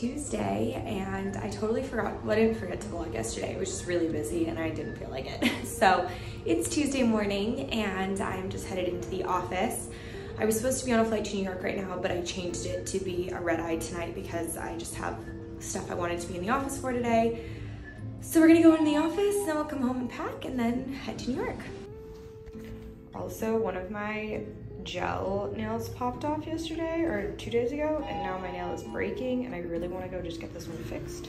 Tuesday and I totally forgot, well, I didn't forget to vlog yesterday. I was just really busy and I didn't feel like it. So it's Tuesday morning and I'm just headed into the office. I was supposed to be on a flight to New York right now, but I changed it to be a red-eye tonight because I just have stuff I wanted to be in the office for today. So we're gonna go in the office, then we'll come home and pack and then head to New York. Also, one of my gel nails popped off yesterday or 2 days ago, and now my nail is breaking and I really want to go just get this one fixed.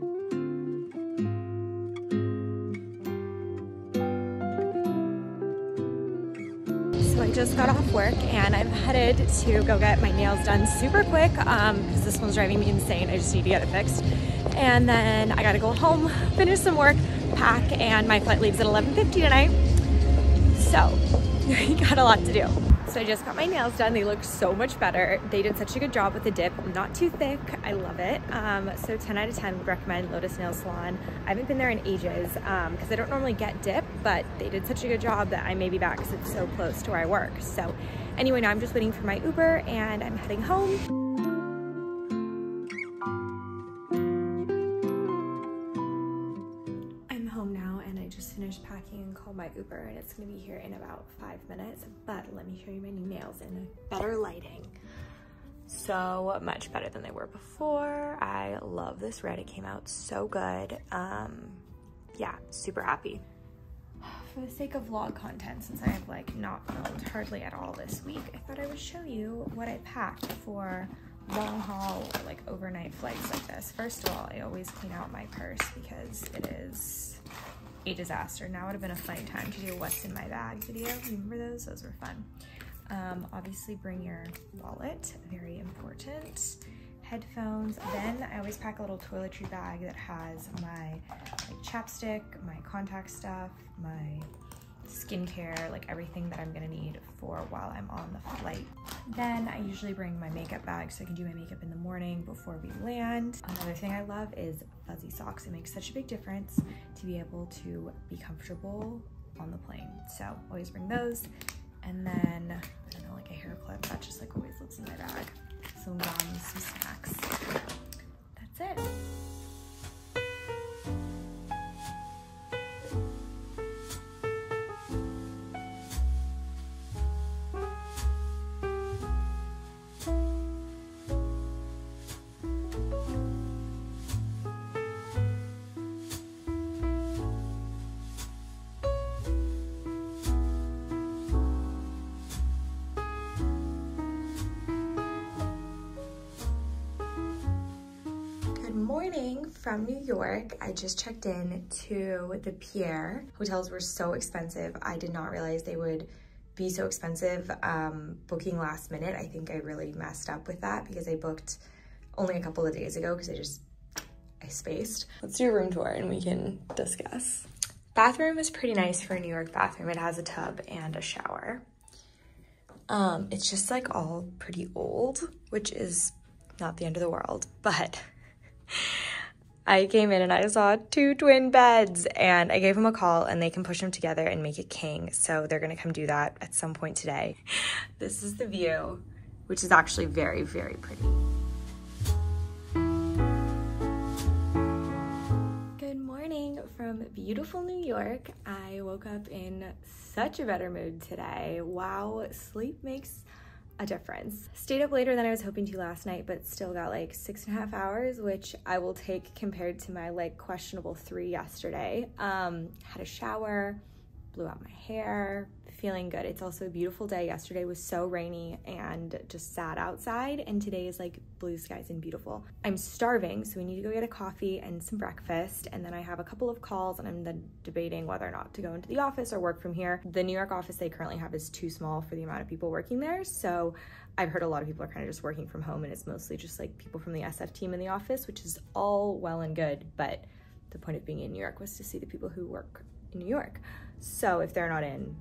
So I just got off work and I'm headed to go get my nails done super quick because this one's driving me insane. I just need to get it fixed. And then I gotta go home, finish some work, pack, and my flight leaves at 11:50 tonight. So we got a lot to do. So I just got my nails done. They look so much better. They did such a good job with the dip. Not too thick. I love it. So 10 out of 10 would recommend Lotus Nail Salon. I haven't been there in ages because I don't normally get dip, but they did such a good job that I may be back because it's so close to where I work. So anyway, now I'm just waiting for my Uber and I'm heading home. Finished packing and called my Uber and it's gonna be here in about 5 minutes, but let me show you my new nails in better lighting. So much better than they were before. I love this red. It came out so good. Yeah, super happy. For the sake of vlog content, since I have like not filmed hardly at all this week, I thought I would show you what I packed for long haul or like overnight flights like this. First of all, I always clean out my purse because it is a disaster. Now would have been a fun time to do what's in my bag video. Remember those? Those were fun. Obviously bring your wallet, very important. Headphones. Then I always pack a little toiletry bag that has my like chapstick, my contact stuff, my skincare, like everything that I'm gonna need for while I'm on the flight. Then I usually bring my makeup bag so I can do my makeup in the morning before we land. Another thing I love is fuzzy socks. It makes such a big difference to be able to be comfortable on the plane. So always bring those. And then, I don't know, like a hair clip that just like always lives in my bag. Some gum, some snacks. That's it. Morning from New York. I just checked in to the Pier. Hotels were so expensive. I did not realize they would be so expensive. Booking last minute, I think I really messed up with that because I booked only a couple of days ago because I spaced. Let's do a room tour and we can discuss. Bathroom is pretty nice for a New York bathroom. It has a tub and a shower. It's just like all pretty old, which is not the end of the world, but I came in and I saw 2 twin beds and I gave them a call and they can push them together and make a king. So they're gonna come do that at some point today. This is the view, which is actually very, very pretty. Good morning from beautiful New York. I woke up in such a better mood today. Wow, sleep makes a difference. Stayed up later than I was hoping to last night, but still got like 6.5 hours, which I will take compared to my like questionable 3 yesterday. Had a shower, blew out my hair, feeling good. It's also a beautiful day. Yesterday was so rainy and just sad outside, and today is like blue skies and beautiful. I'm starving, so we need to go get a coffee and some breakfast, and then I have a couple of calls and I'm then debating whether or not to go into the office or work from here. The New York office they currently have is too small for the amount of people working there, so I've heard a lot of people are kind of just working from home and it's mostly just like people from the SF team in the office, which is all well and good, but the point of being in New York was to see the people who work in New York. So if they're not in,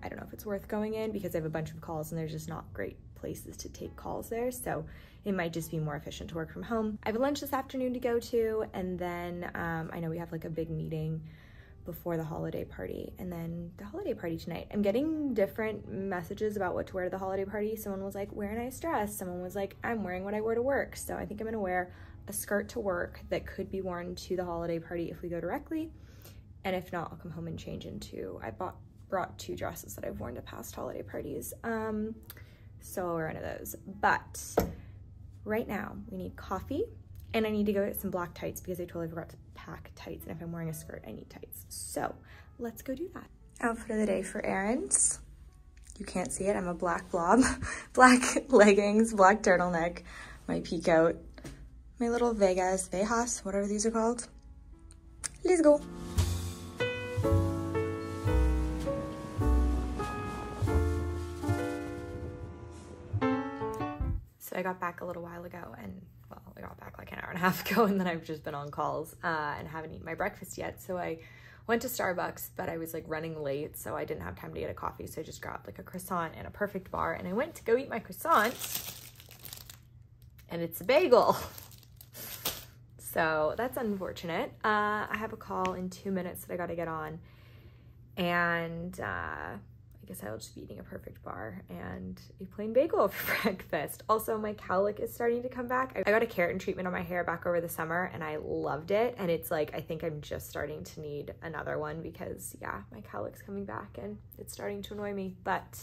I don't know if it's worth going in because I have a bunch of calls and there's just not great places to take calls there. So it might just be more efficient to work from home. I have a lunch this afternoon to go to, and then I know we have like a big meeting before the holiday party, and then the holiday party tonight. I'm getting different messages about what to wear to the holiday party. Someone was like, wear a nice dress. Someone was like, I'm wearing what I wear to work. So I think I'm gonna wear a skirt to work that could be worn to the holiday party if we go directly. And if not, I'll come home and change into, I brought 2 dresses that I've worn to past holiday parties. So I'll wear one of those. But right now we need coffee, and I need to go get some black tights because I totally forgot to pack tights. And if I'm wearing a skirt, I need tights. So let's go do that. Outfit of the day for errands. You can't see it, I'm a black blob. Black leggings, black turtleneck, my pea coat, my little Vegas, whatever these are called. Let's go. So I got back a little while ago, and well, I got back like an hour and a half ago, and then I've just been on calls and haven't eaten my breakfast yet. So I went to Starbucks, but I was like running late, so I didn't have time to get a coffee. So I just grabbed like a croissant and a Perfect Bar, and I went to go eat my croissant, and it's a bagel. So that's unfortunate. I have a call in 2 minutes that I got to get on, and I guess I'll just be eating a Perfect Bar and a plain bagel for breakfast. Also, my cowlick is starting to come back. I got a keratin treatment on my hair back over the summer, and I loved it. And it's like, I think I'm just starting to need another one because yeah, my cowlick's coming back and it's starting to annoy me, but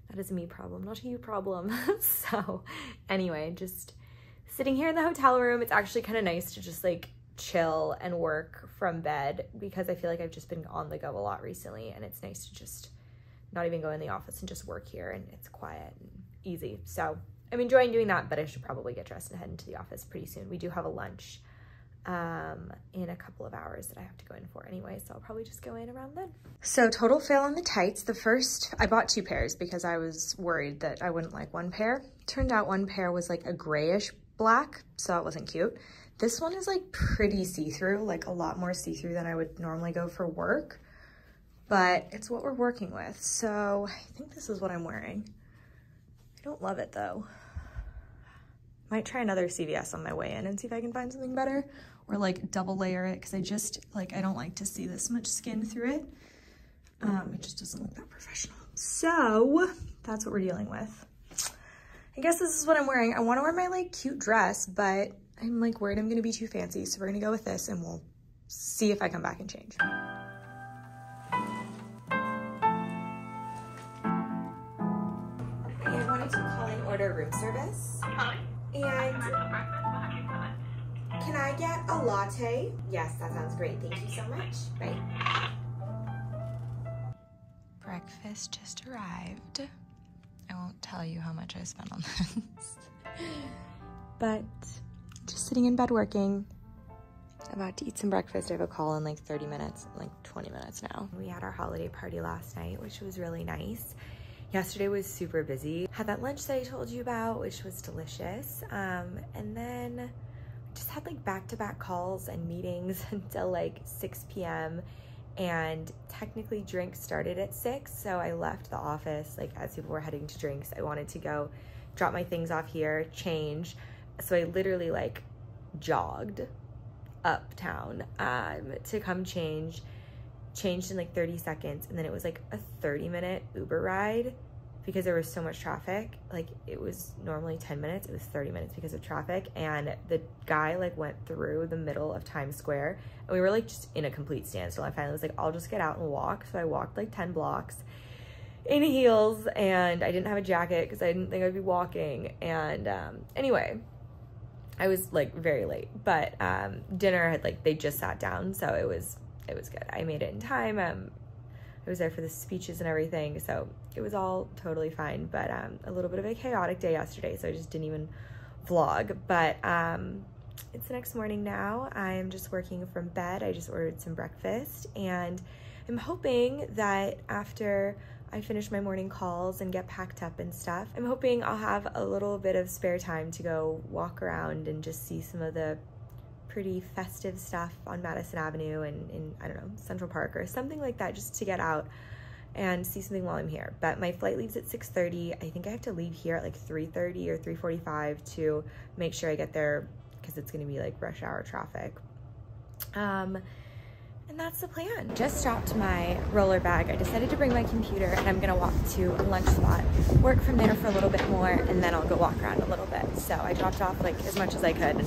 that is a me problem, not a you problem. So anyway, just sitting here in the hotel room. It's actually kind of nice to just like chill and work from bed because I feel like I've just been on the go a lot recently, and it's nice to just not even go in the office and just work here, and it's quiet and easy. So I'm enjoying doing that, but I should probably get dressed and head into the office pretty soon. We do have a lunch in a couple of hours that I have to go in for anyway, so I'll probably just go in around then. So total fail on the tights. The first, I bought 2 pairs because I was worried that I wouldn't like one pair. Turned out one pair was like a grayish black, so it wasn't cute. This one is like pretty see-through, like a lot more see-through than I would normally go for work. But it's what we're working with. So I think this is what I'm wearing. I don't love it though. Might try another CVS on my way in and see if I can find something better, or like double layer it, because I just like, I don't like to see this much skin through it. It just doesn't look that professional. So that's what we're dealing with. I guess this is what I'm wearing. I want to wear my like cute dress, but I'm like worried I'm gonna be too fancy. So we're gonna go with this, and we'll see if I come back and change. Order room service. And can I get a latte? Yes, that sounds great. Thank you so much. Bye. Breakfast just arrived. I won't tell you how much I spent on this. But just sitting in bed working. About to eat some breakfast. I have a call in like 30 minutes, like 20 minutes now. We had our holiday party last night, which was really nice. Yesterday was super busy. Had that lunch that I told you about, which was delicious. And then just had like back-to-back calls and meetings until like 6 p.m. And technically drinks started at 6. So I left the office like as people were heading to drinks. I wanted to go drop my things off here, change. So I literally like jogged uptown to come change. Changed in like 30 seconds, and then it was like a 30-minute Uber ride because there was so much traffic. Like it was normally 10 minutes, it was 30 minutes because of traffic, and the guy like went through the middle of Times Square, and we were like just in a complete standstill. I finally was like, I'll just get out and walk. So I walked like 10 blocks in heels, and I didn't have a jacket because I didn't think I'd be walking. And anyway, I was like very late, but dinner had like, they just sat down, so it was good. I made it in time. I was there for the speeches and everything, so it was all totally fine, but a little bit of a chaotic day yesterday, so I just didn't even vlog. But it's the next morning now. I'm just working from bed. I just ordered some breakfast, and I'm hoping that after I finish my morning calls and get packed up and stuff, I'm hoping I'll have a little bit of spare time to go walk around and just see some of the pretty festive stuff on Madison Avenue and in, I don't know, Central Park or something like that, just to get out and see something while I'm here. But my flight leaves at 6:30. I think I have to leave here at like 3:30 or 3:45 to make sure I get there because it's gonna be like rush hour traffic. And that's the plan. Just stopped my roller bag. I decided to bring my computer, and I'm gonna walk to a lunch spot, work from there for a little bit more, and then I'll go walk around a little bit. So I dropped off like as much as I could.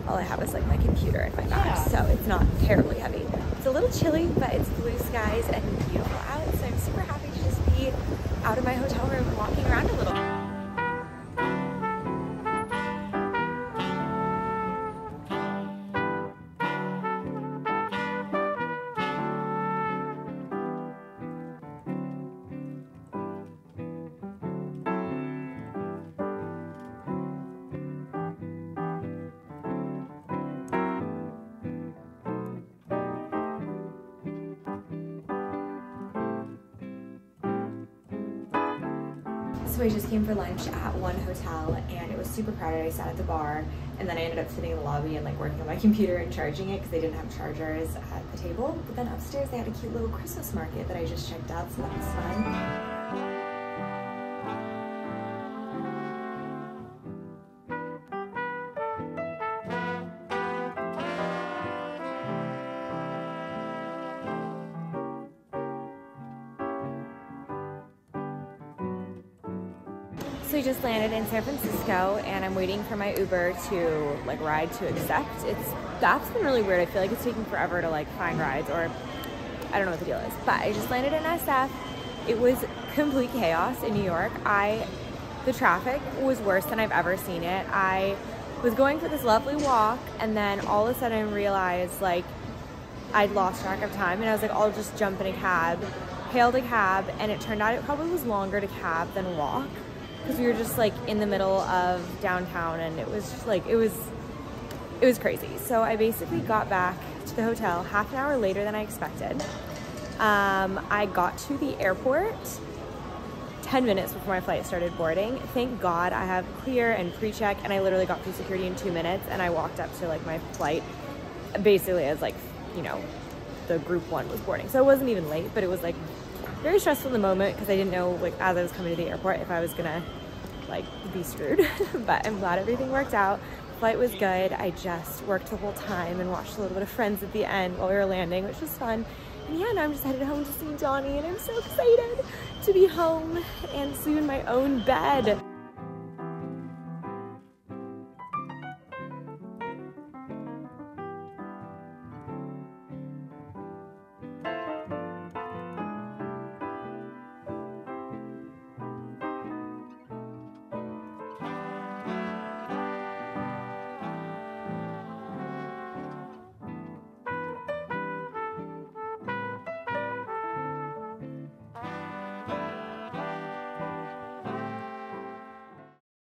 all I have is like my computer and my bag, so it's not terribly heavy. It's a little chilly, but it's blue skies and beautiful out, so I'm super happy to just be out of my hotel room and walking around a little. So I just came for lunch at one hotel and it was super crowded. I sat at the bar and then I ended up sitting in the lobby and like working on my computer and charging it because they didn't have chargers at the table. But then upstairs they had a cute little Christmas market that I just checked out, so that was fun. So we just landed in San Francisco and I'm waiting for my Uber to like ride to accept. That's been really weird. I feel like it's taking forever to like find rides, or I don't know what the deal is. But I just landed in SF. It was complete chaos in New York. The traffic was worse than I've ever seen it. I was going for this lovely walk and then all of a sudden I realized like I'd lost track of time and I was like, I'll just jump in a cab, hailed a cab, and it turned out it probably was longer to cab than walk, because we were just like in the middle of downtown and it was just like, it was crazy. So I basically got back to the hotel half an hour later than I expected. I got to the airport 10 minutes before my flight started boarding. Thank God I have clear and pre-check, and I literally got through security in 2 minutes and I walked up to like my flight basically as like, you know, the group one was boarding. So it wasn't even late, but it was like very stressful in the moment because I didn't know like as I was coming to the airport if I was gonna like be screwed. But I'm glad everything worked out. Flight was good. I just worked the whole time and watched a little bit of Friends at the end while we were landing, which was fun. And yeah, now I'm just headed home to see Johnny and I'm so excited to be home and sleep in my own bed.